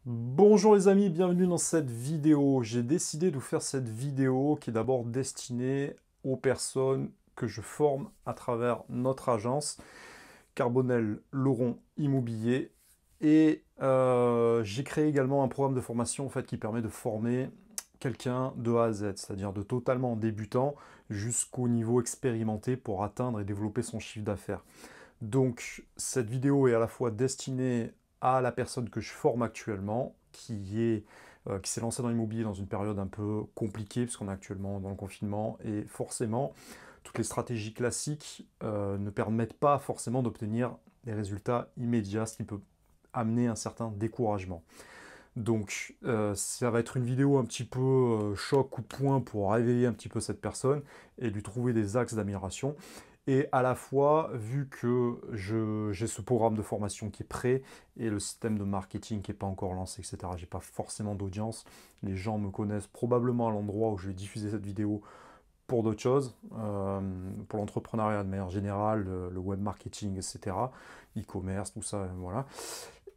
Bonjour les amis, bienvenue dans cette vidéo. J'ai décidé de vous faire cette vidéo qui est d'abord destinée aux personnes que je forme à travers notre agence Carbonel Laurent Immobilier. Et j'ai créé également un programme de formation en fait, qui permet de former quelqu'un de A à Z, c'est-à-dire de totalement débutant jusqu'au niveau expérimenté pour atteindre et développer son chiffre d'affaires. Donc cette vidéo est à la fois destinée à la personne que je forme actuellement, qui s'est lancée dans l'immobilier dans une période un peu compliquée, puisqu'on est actuellement dans le confinement, et forcément, toutes les stratégies classiques ne permettent pas forcément d'obtenir des résultats immédiats, ce qui peut amener un certain découragement. Donc ça va être une vidéo un petit peu choc, coup de poing pour réveiller un petit peu cette personne et lui trouver des axes d'amélioration. Et à la fois, vu que j'ai ce programme de formation qui est prêt et le système de marketing qui n'est pas encore lancé, etc., j'ai pas forcément d'audience. Les gens me connaissent probablement à l'endroit où je vais diffuser cette vidéo pour d'autres choses, pour l'entrepreneuriat de manière générale, le web marketing, etc., e-commerce, tout ça, voilà.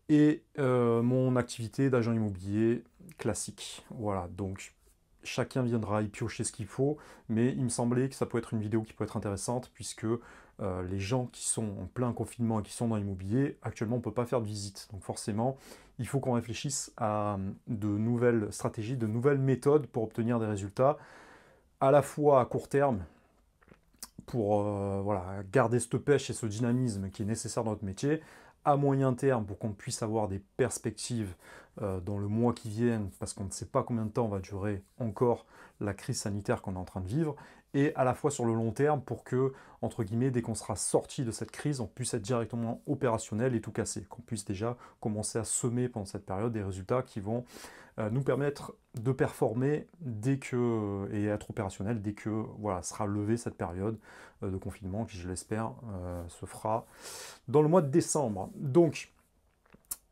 Et mon activité d'agent immobilier classique. Voilà, donc chacun viendra y piocher ce qu'il faut, mais il me semblait que ça peut être une vidéo qui peut être intéressante, puisque les gens qui sont en plein confinement et qui sont dans l'immobilier, actuellement on ne peut pas faire de visite. Donc forcément, il faut qu'on réfléchisse à de nouvelles stratégies, de nouvelles méthodes pour obtenir des résultats, à la fois à court terme, pour voilà, garder cette pêche et ce dynamisme qui est nécessaire dans notre métier, à moyen terme pour qu'on puisse avoir des perspectives dans le mois qui viennent, parce qu'on ne sait pas combien de temps va durer encore la crise sanitaire qu'on est en train de vivre, et à la fois sur le long terme pour que, entre guillemets, dès qu'on sera sorti de cette crise, on puisse être directement opérationnel et tout casser, qu'on puisse déjà commencer à semer pendant cette période des résultats qui vont nous permettre de performer dès que, et être opérationnel dès que voilà, sera levée cette période de confinement qui, je l'espère, se fera dans le mois de décembre. Donc,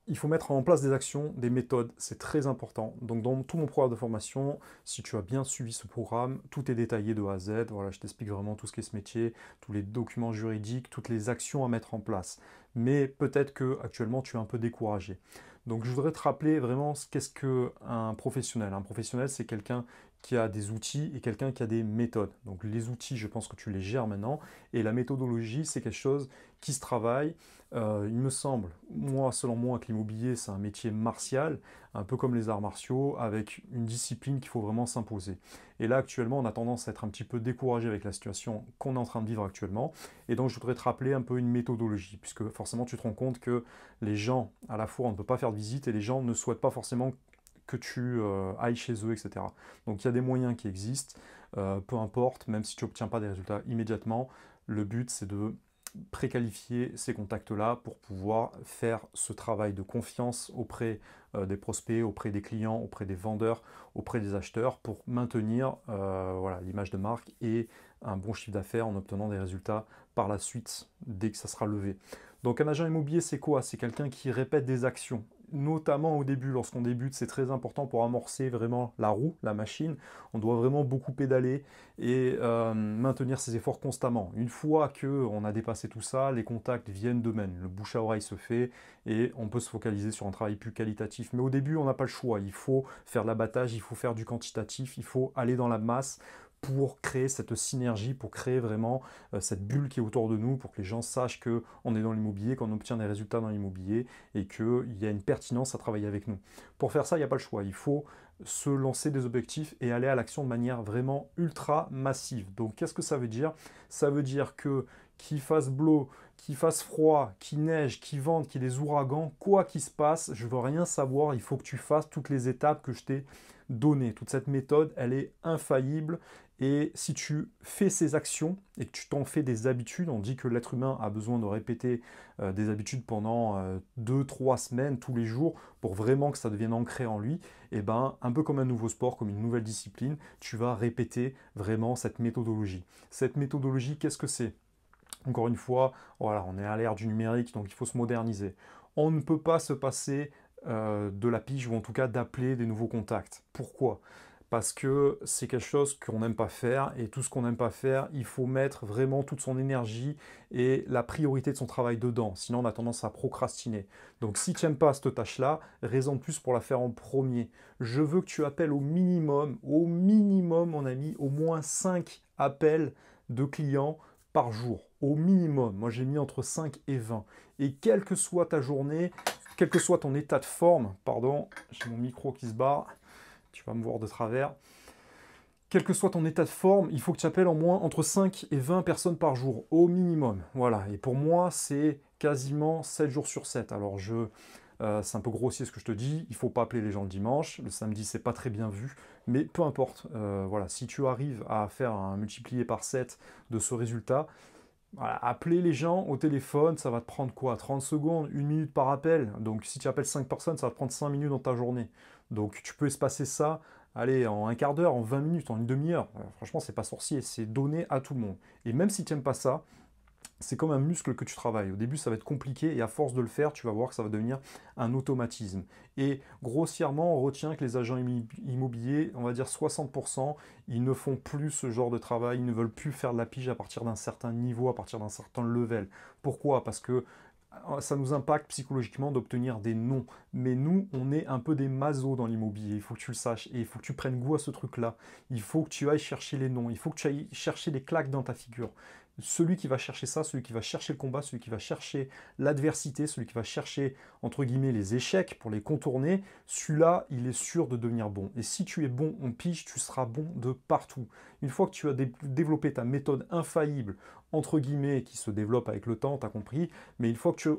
il faut mettre en place des actions, des méthodes, c'est très important. Donc dans tout mon programme de formation, si tu as bien suivi ce programme, tout est détaillé de A à Z. Voilà, je t'explique vraiment tout ce qu'est ce métier, tous les documents juridiques, toutes les actions à mettre en place. Mais peut-être que actuellement tu es un peu découragé. Donc je voudrais te rappeler vraiment qu'est-ce qu'un professionnel. Un professionnel, c'est quelqu'un qui a des outils et quelqu'un qui a des méthodes. Donc les outils, je pense que tu les gères maintenant. Et la méthodologie, c'est quelque chose qui se travaille. Il me semble, moi, selon moi, que l'immobilier, c'est un métier martial, un peu comme les arts martiaux, avec une discipline qu'il faut vraiment s'imposer. Et là, actuellement, on a tendance à être un petit peu découragé avec la situation qu'on est en train de vivre actuellement. Et donc, je voudrais te rappeler un peu une méthodologie, puisque forcément, tu te rends compte que les gens, à la fois, on ne peut pas faire de visite, et les gens ne souhaitent pas forcément que tu ailles chez eux, etc. Donc, il y a des moyens qui existent, peu importe, même si tu n'obtiens pas des résultats immédiatement, le but, c'est de préqualifier ces contacts-là pour pouvoir faire ce travail de confiance auprès des prospects, auprès des clients, auprès des vendeurs, auprès des acheteurs pour maintenir voilà, l'image de marque et un bon chiffre d'affaires en obtenant des résultats par la suite dès que ça sera levé. Donc un agent immobilier, c'est quoi? C'est quelqu'un qui répète des actions. Notamment au début, lorsqu'on débute, c'est très important pour amorcer vraiment la roue, la machine. On doit vraiment beaucoup pédaler et maintenir ses efforts constamment. Une fois qu'on a dépassé tout ça, les contacts viennent d'eux-mêmes. Le bouche à oreille se fait et on peut se focaliser sur un travail plus qualitatif. Mais au début, on n'a pas le choix. Il faut faire de l'abattage, il faut faire du quantitatif, il faut aller dans la masse pour créer cette synergie, pour créer vraiment cette bulle qui est autour de nous, pour que les gens sachent qu'on est dans l'immobilier, qu'on obtient des résultats dans l'immobilier et qu'il y a une pertinence à travailler avec nous. Pour faire ça, il n'y a pas le choix. Il faut se lancer des objectifs et aller à l'action de manière vraiment ultra massive. Donc qu'est-ce que ça veut dire? Ça veut dire que qu'il fasse beau, qu'il fasse froid, qu'il neige, qu'il vente, qu'il y ait des ouragans, quoi qu'il se passe, je ne veux rien savoir, il faut que tu fasses toutes les étapes que je t'ai données. Toute cette méthode, elle est infaillible. Et si tu fais ces actions et que tu t'en fais des habitudes, on dit que l'être humain a besoin de répéter des habitudes pendant 2-3 semaines, tous les jours, pour vraiment que ça devienne ancré en lui, et ben un peu comme un nouveau sport, comme une nouvelle discipline, tu vas répéter vraiment cette méthodologie. Cette méthodologie, qu'est-ce que c'est? Encore une fois, voilà, on est à l'ère du numérique, donc il faut se moderniser. On ne peut pas se passer de la pige, ou en tout cas d'appeler des nouveaux contacts. Pourquoi? parce que c'est quelque chose qu'on n'aime pas faire, et tout ce qu'on n'aime pas faire, il faut mettre vraiment toute son énergie et la priorité de son travail dedans, sinon on a tendance à procrastiner. Donc si tu n'aimes pas cette tâche-là, raison de plus pour la faire en premier. Je veux que tu appelles au minimum, mon ami, au moins 5 appels de clients par jour, au minimum. Moi j'ai mis entre 5 et 20. Et quelle que soit ta journée, quel que soit ton état de forme, pardon, j'ai mon micro qui se barre, tu vas me voir de travers. Quel que soit ton état de forme, il faut que tu appelles en moins entre 5 et 20 personnes par jour, au minimum. Voilà, et pour moi, c'est quasiment 7 jours sur 7. Alors, c'est un peu grossier ce que je te dis, il ne faut pas appeler les gens le dimanche, le samedi, c'est pas très bien vu, mais peu importe. Voilà, si tu arrives à faire un multiplié par 7 de ce résultat, voilà, appeler les gens au téléphone, ça va te prendre quoi? 30 secondes, 1 minute par appel. Donc si tu appelles 5 personnes, ça va te prendre 5 minutes dans ta journée. Donc tu peux espacer ça, allez, en un quart d'heure, en 20 minutes, en une demi-heure. Franchement, c'est pas sorcier, c'est donné à tout le monde. Et même si tu n'aimes pas ça, c'est comme un muscle que tu travailles. Au début, ça va être compliqué et à force de le faire, tu vas voir que ça va devenir un automatisme. Et grossièrement, on retient que les agents immobiliers, on va dire 60%, ils ne font plus ce genre de travail, ils ne veulent plus faire de la pige à partir d'un certain niveau, à partir d'un certain level. Pourquoi? Parce que ça nous impacte psychologiquement d'obtenir des noms. Mais nous, on est un peu des masos dans l'immobilier, il faut que tu le saches, et il faut que tu prennes goût à ce truc-là. Il faut que tu ailles chercher les noms, il faut que tu ailles chercher les claques dans ta figure. Celui qui va chercher ça, celui qui va chercher le combat, celui qui va chercher l'adversité, celui qui va chercher, entre guillemets, les échecs pour les contourner, celui-là, il est sûr de devenir bon. Et si tu es bon en pige, tu seras bon de partout. Une fois que tu as développé ta méthode infaillible, entre guillemets, qui se développe avec le temps, tu as compris, mais une fois que tu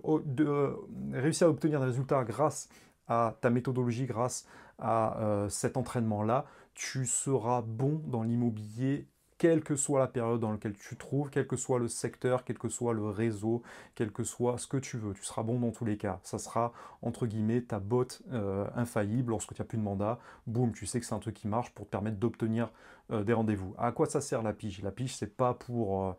as réussi à obtenir des résultats grâce à ta méthodologie, grâce à cet entraînement-là, tu seras bon dans l'immobilier, quelle que soit la période dans laquelle tu te trouves, quel que soit le secteur, quel que soit le réseau, quel que soit ce que tu veux. Tu seras bon dans tous les cas. Ça sera, entre guillemets, ta botte infaillible lorsque tu n'as plus de mandat. Boum, tu sais que c'est un truc qui marche pour te permettre d'obtenir des rendez-vous. À quoi ça sert la pige? La pige, c'est pas pour...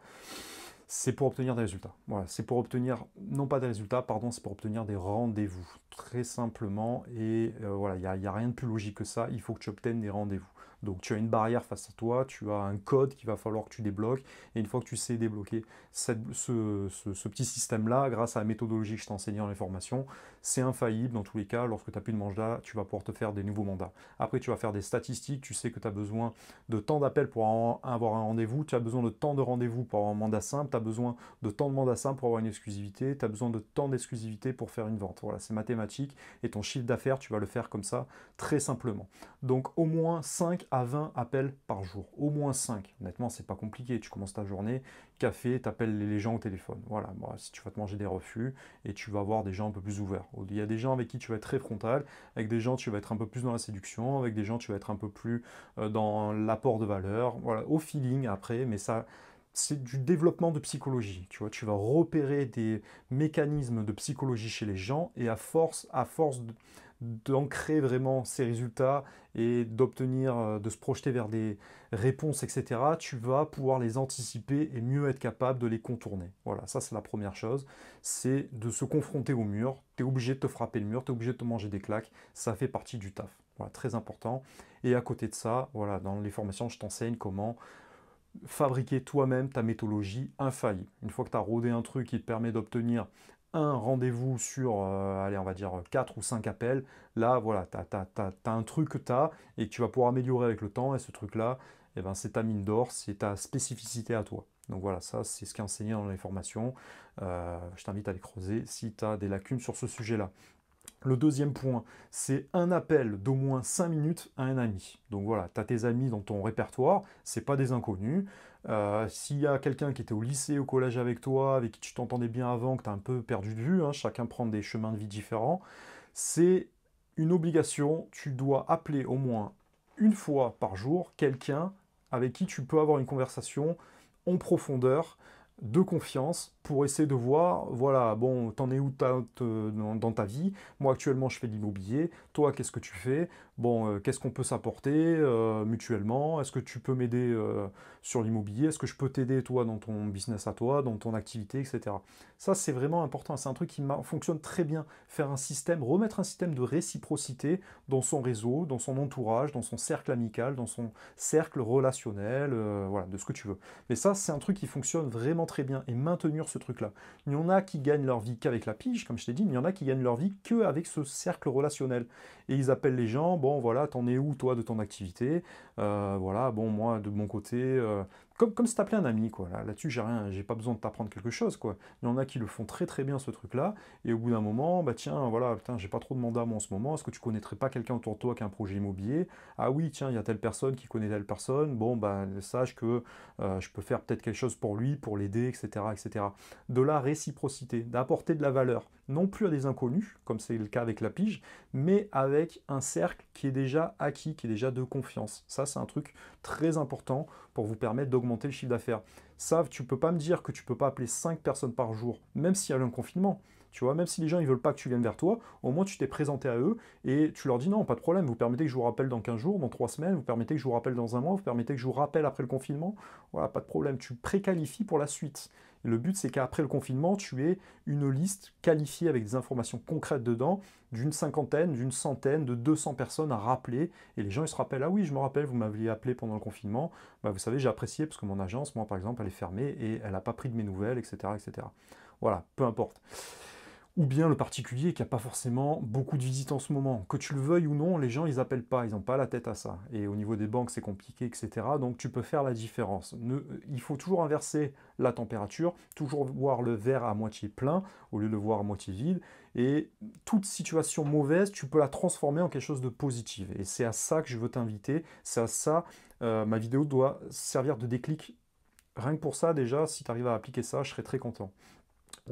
c'est pour obtenir des résultats. Voilà, c'est pour obtenir, non pas des résultats, pardon, c'est pour obtenir des rendez-vous, très simplement. Et voilà, il n'y a rien de plus logique que ça, il faut que tu obtiennes des rendez-vous. Donc tu as une barrière face à toi, tu as un code qu'il va falloir que tu débloques, et une fois que tu sais débloquer ce petit système-là, grâce à la méthodologie que je t'ai enseignée dans les formations, c'est infaillible dans tous les cas. Lorsque tu n'as plus de mandat, tu vas pouvoir te faire des nouveaux mandats. Après, tu vas faire des statistiques, tu sais que tu as besoin de temps d'appel pour avoir un rendez-vous, tu as besoin de temps de rendez-vous pour avoir un mandat simple, tu as besoin de temps de mandat simple pour avoir une exclusivité, tu as besoin de temps d'exclusivité pour faire une vente. Voilà, c'est mathématique, et ton chiffre d'affaires, tu vas le faire comme ça, très simplement. Donc au moins 5 à 20 appels par jour, au moins 5. Honnêtement, c'est pas compliqué, tu commences ta journée, café, tu appelles les gens au téléphone. Voilà, bon, si tu vas te manger des refus, et tu vas avoir des gens un peu plus ouverts. Il y a des gens avec qui tu vas être très frontal, avec des gens tu vas être un peu plus dans la séduction, avec des gens tu vas être un peu plus dans l'apport de valeur, voilà, au feeling après, mais ça, c'est du développement de psychologie, tu vois, tu vas repérer des mécanismes de psychologie chez les gens, et à force d'ancrer vraiment ces résultats et d'obtenir, de se projeter vers des réponses, etc., tu vas pouvoir les anticiper et mieux être capable de les contourner. Voilà, ça c'est la première chose, c'est de se confronter au mur, tu es obligé de te frapper le mur, tu es obligé de te manger des claques, ça fait partie du taf. Voilà, très important. Et à côté de ça, voilà, dans les formations, je t'enseigne comment fabriquer toi-même ta méthodologie infaillible. Une fois que tu as rodé un truc qui te permet d'obtenir un rendez-vous sur, allez, on va dire 4 ou 5 appels, là, voilà, tu as un truc que tu as et que tu vas pouvoir améliorer avec le temps, et ce truc-là, eh ben, c'est ta mine d'or, c'est ta spécificité à toi. Donc voilà, ça, c'est ce qui est enseigné dans les formations. Je t'invite à les creuser si tu as des lacunes sur ce sujet-là. Le deuxième point, c'est un appel d'au moins 5 minutes à un ami. Donc voilà, tu as tes amis dans ton répertoire, c'est pas des inconnus. S'il y a quelqu'un qui était au lycée, au collège avec toi, avec qui tu t'entendais bien avant, que tu as un peu perdu de vue, hein, chacun prend des chemins de vie différents, c'est une obligation, tu dois appeler au moins une fois par jour quelqu'un avec qui tu peux avoir une conversation en profondeur, de confiance, pour essayer de voir, voilà, bon, t'en es où dans ta vie? Moi, actuellement, je fais de l'immobilier. Toi, qu'est-ce que tu fais? Bon, qu'est-ce qu'on peut s'apporter mutuellement? Est-ce que tu peux m'aider sur l'immobilier? Est-ce que je peux t'aider, toi, dans ton business à toi, dans ton activité, etc. Ça, c'est vraiment important. C'est un truc qui fonctionne très bien. Faire un système, remettre un système de réciprocité dans son réseau, dans son entourage, dans son cercle amical, dans son cercle relationnel, voilà, de ce que tu veux. Mais ça, c'est un truc qui fonctionne vraiment très bien. Et maintenir ce truc-là. Il y en a qui gagnent leur vie qu'avec la pige, comme je t'ai dit, mais il y en a qui gagnent leur vie qu'avec ce cercle relationnel. Et ils appellent les gens, bon voilà, t'en es où toi de ton activité? Voilà, bon moi de mon côté, comme si t'appelais un ami, quoi. Là-dessus, j'ai rien, j'ai pas besoin de t'apprendre quelque chose, quoi. Il y en a qui le font très très bien ce truc-là, et au bout d'un moment, bah tiens, voilà, putain, j'ai pas trop de mandat moi en ce moment, est-ce que tu connaîtrais pas quelqu'un autour de toi qui a un projet immobilier? Ah oui, tiens, il y a telle personne qui connaît telle personne, bon bah sache que je peux faire peut-être quelque chose pour lui, pour l'aider, etc., etc. De la réciprocité, d'apporter de la valeur, non plus à des inconnus, comme c'est le cas avec la pige, mais avec un cercle qui est déjà acquis, qui est déjà de confiance. Ça, c'est un truc très important pour vous permettre d'augmenter le chiffre d'affaires. Ça, tu peux pas me dire que tu peux pas appeler 5 personnes par jour, même s'il y a un confinement. Tu vois, même si les gens ils veulent pas que tu viennes vers toi, au moins tu t'es présenté à eux et tu leur dis non, pas de problème, vous permettez que je vous rappelle dans 15 jours, dans 3 semaines, vous permettez que je vous rappelle dans un mois, vous permettez que je vous rappelle après le confinement. Voilà, pas de problème, tu préqualifies pour la suite. Et le but, c'est qu'après le confinement, tu aies une liste qualifiée avec des informations concrètes dedans, d'une cinquantaine, d'une centaine, de 200 personnes à rappeler. Et les gens, ils se rappellent, ah oui, je me rappelle, vous m'aviez appelé pendant le confinement. Bah, vous savez, j'ai apprécié parce que mon agence, moi, par exemple, elle est fermée et elle n'a pas pris de mes nouvelles, etc., etc. Voilà, peu importe. Ou bien le particulier qui n'a pas forcément beaucoup de visites en ce moment. Que tu le veuilles ou non, les gens, ils appellent pas, ils n'ont pas la tête à ça. Et au niveau des banques, c'est compliqué, etc. Donc tu peux faire la différence. Il faut toujours inverser la température, toujours voir le verre à moitié plein au lieu de le voir à moitié vide. Et toute situation mauvaise, tu peux la transformer en quelque chose de positif. Et c'est à ça que je veux t'inviter. C'est à ça, ma vidéo doit servir de déclic. Rien que pour ça, déjà, si tu arrives à appliquer ça, je serais très content.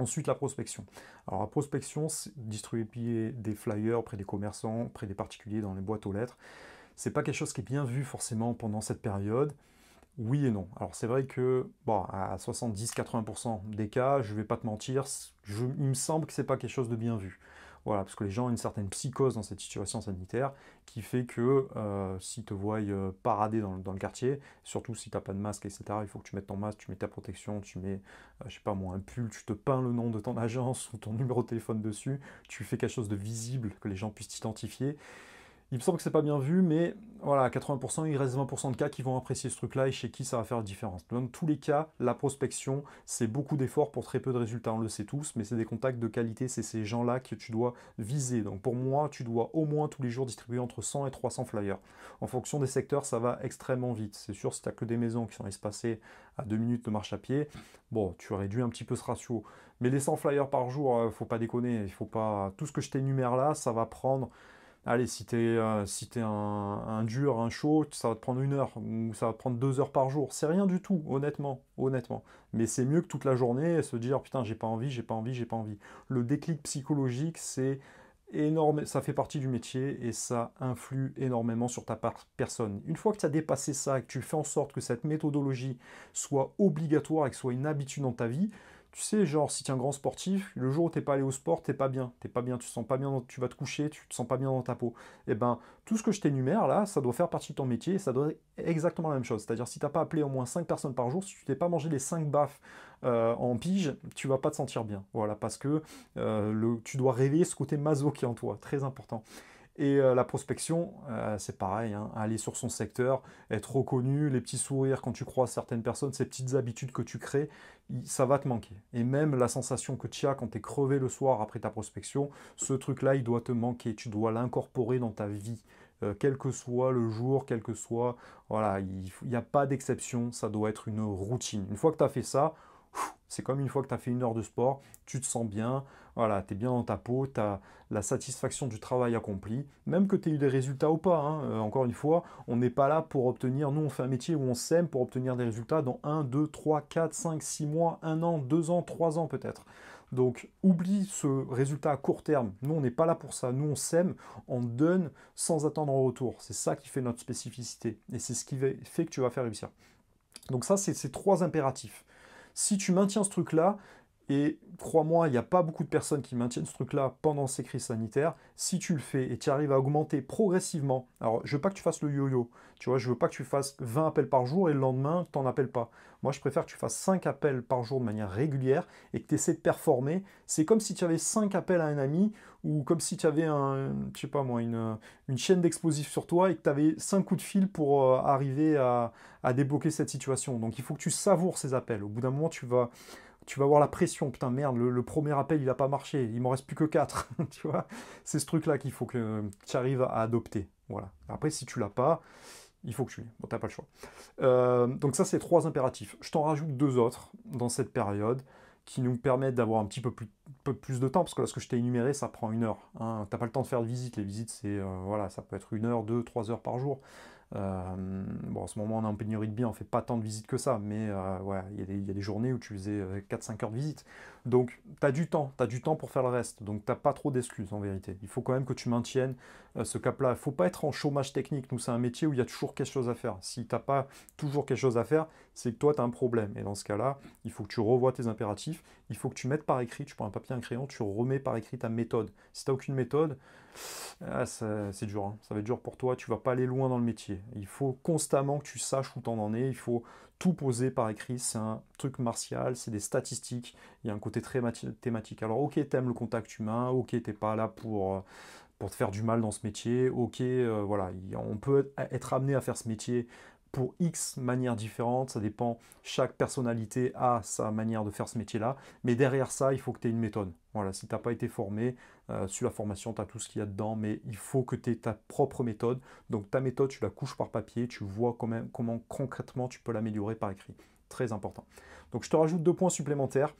Ensuite, la prospection. Alors, la prospection, c'est distribuer des flyers auprès des commerçants, auprès des particuliers dans les boîtes aux lettres. C'est pas quelque chose qui est bien vu forcément pendant cette période. Oui et non. Alors, c'est vrai que, bon, à 70-80% des cas, je vais pas te mentir, il me semble que c'est pas quelque chose de bien vu. Voilà, parce que les gens ont une certaine psychose dans cette situation sanitaire qui fait que s'ils te voient parader dans le quartier, surtout si tu n'as pas de masque, etc., il faut que tu mettes ton masque, tu mets ta protection, tu mets, je sais pas moi, un pull, tu te peins le nom de ton agence ou ton numéro de téléphone dessus, tu fais quelque chose de visible que les gens puissent t'identifier. Il me semble que c'est pas bien vu, mais voilà, à 80%, il reste 20% de cas qui vont apprécier ce truc-là et chez qui ça va faire la différence. Dans tous les cas, la prospection, c'est beaucoup d'efforts pour très peu de résultats, on le sait tous, mais c'est des contacts de qualité, c'est ces gens-là que tu dois viser. Donc pour moi, tu dois au moins tous les jours distribuer entre 100 et 300 flyers. En fonction des secteurs, ça va extrêmement vite. C'est sûr, si tu n'as que des maisons qui sont espacées à 2 minutes de marche à pied, bon, tu réduis un petit peu ce ratio. Mais les 100 flyers par jour, faut pas déconner, il faut pas... Tout ce que je t'énumère là, ça va prendre... Allez, si t'es un dur, un chaud, ça va te prendre 1 heure, ou ça va te prendre 2 heures par jour. C'est rien du tout, honnêtement, honnêtement. Mais c'est mieux que toute la journée se dire, putain, j'ai pas envie, j'ai pas envie, j'ai pas envie. Le déclic psychologique, c'est énorme, ça fait partie du métier et ça influe énormément sur ta personne. Une fois que tu as dépassé ça et que tu fais en sorte que cette méthodologie soit obligatoire et que ce soit une habitude dans ta vie, tu sais, genre, si tu es un grand sportif, le jour où tu n'es pas allé au sport, t'es pas bien, tu te sens pas bien, tu vas te coucher, tu te sens pas bien dans ta peau. Et ben, tout ce que je t'énumère là, ça doit faire partie de ton métier et ça doit être exactement la même chose. C'est-à-dire, si tu n'as pas appelé au moins 5 personnes par jour, si tu t'es pas mangé les 5 baffes en pige, tu vas pas te sentir bien. Voilà, parce que tu dois réveiller ce côté maso qui est en toi, très important. Et la prospection, c'est pareil, hein, aller sur son secteur, être reconnu, les petits sourires quand tu croises certaines personnes, ces petites habitudes que tu crées, ça va te manquer. Et même la sensation que tu as quand tu es crevé le soir après ta prospection, ce truc-là, il doit te manquer. Tu dois l'incorporer dans ta vie. Quel que soit le jour, quel que soit... Voilà, il n'y a pas d'exception, ça doit être une routine. Une fois que tu as fait ça, c'est comme une fois que tu as fait 1 heure de sport, tu te sens bien, voilà, tu es bien dans ta peau, tu as la satisfaction du travail accompli, même que tu aies eu des résultats ou pas. Hein. Encore une fois, on n'est pas là pour obtenir, nous on fait un métier où on s'aime pour obtenir des résultats dans 1, 2, 3, 4, 5, 6 mois, 1 an, 2 ans, 3 ans peut-être. Donc oublie ce résultat à court terme. Nous on n'est pas là pour ça. Nous on s'aime, on donne sans attendre en retour. C'est ça qui fait notre spécificité. Et c'est ce qui fait que tu vas faire réussir. Donc ça, c'est ces 3 impératifs. Si tu maintiens ce truc-là, Et crois-moi, il n'y a pas beaucoup de personnes qui maintiennent ce truc-là pendant ces crises sanitaires. Si tu le fais et tu arrives à augmenter progressivement, alors je veux pas que tu fasses le yo-yo, tu vois, je veux pas que tu fasses 20 appels par jour et le lendemain, tu n'en appelles pas. Moi, je préfère que tu fasses 5 appels par jour de manière régulière et que tu essaies de performer. C'est comme si tu avais 5 appels à un ami ou comme si tu avais je sais pas moi, une chaîne d'explosifs sur toi et que tu avais 5 coups de fil pour arriver à débloquer cette situation. Donc il faut que tu savoures ces appels. Au bout d'un moment, tu vas avoir la pression, putain merde, le premier appel il n'a pas marché, il m'en reste plus que 4, tu vois. C'est ce truc-là qu'il faut que tu arrives à adopter. Voilà. Après, si tu l'as pas, il faut que tu l'aies. Bon, t'as pas le choix. Donc ça, c'est 3 impératifs. Je t'en rajoute 2 autres dans cette période qui nous permettent d'avoir un petit peu plus de temps, parce que là, ce que je t'ai énuméré, ça prend 1 heure. Hein. T'as pas le temps de faire de visite. Les visites, c'est voilà, ça peut être 1 heure, 2, 3 heures par jour. Bon, en ce moment, on est en pénurie de biens, on fait pas tant de visites que ça, mais ouais, il y a des journées où tu faisais 4-5 heures de visite. Donc, tu as du temps pour faire le reste. Donc, t'as pas trop d'excuses en vérité. Il faut quand même que tu maintiennes ce cap-là. Il faut pas être en chômage technique. Nous, c'est un métier où il y a toujours quelque chose à faire. Si t'as pas toujours quelque chose à faire, c'est que toi, tu as un problème. Et dans ce cas-là, il faut que tu revoies tes impératifs. Il faut que tu mettes par écrit, tu prends un papier, un crayon, tu remets par écrit ta méthode. Si tu n'as aucune méthode, c'est dur, hein. Ça va être dur pour toi, tu vas pas aller loin dans le métier. Il faut constamment que tu saches où t'en en es, il faut tout poser par écrit, c'est un truc martial, c'est des statistiques, il y a un côté très thématique. Alors ok, t'aimes le contact humain, ok, t'es pas là pour te faire du mal dans ce métier, ok, voilà, on peut être amené à faire ce métier pour X manières différentes, ça dépend, chaque personnalité a sa manière de faire ce métier-là, mais derrière ça, il faut que tu aies une méthode. Voilà, si tu n'as pas été formé, sur la formation, tu as tout ce qu'il y a dedans, mais il faut que tu aies ta propre méthode. Donc ta méthode, tu la couches par papier, tu vois comment concrètement tu peux l'améliorer par écrit. Très important. Donc je te rajoute 2 points supplémentaires.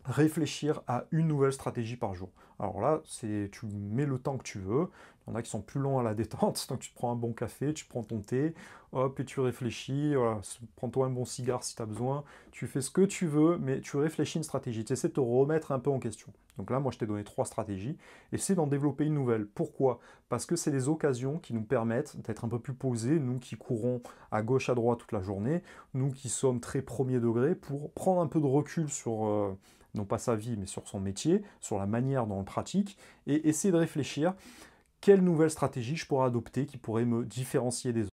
Réfléchir à une nouvelle stratégie par jour. Alors là, tu mets le temps que tu veux. Il y en a qui sont plus longs à la détente, donc tu te prends un bon café, tu prends ton thé, hop, et tu réfléchis. Voilà, prends-toi un bon cigare si tu as besoin. Tu fais ce que tu veux, mais tu réfléchis une stratégie. Tu essaies de te remettre un peu en question. Donc là, moi, je t'ai donné 3 stratégies. Essaie d'en développer une nouvelle. Pourquoi? Parce que c'est des occasions qui nous permettent d'être un peu plus posés, nous qui courons à gauche, à droite toute la journée, nous qui sommes très premier degré, pour prendre un peu de recul sur non pas sa vie, mais sur son métier, sur la manière dont on le pratique, et essayer de réfléchir quelle nouvelle stratégie je pourrais adopter qui pourrait me différencier des autres.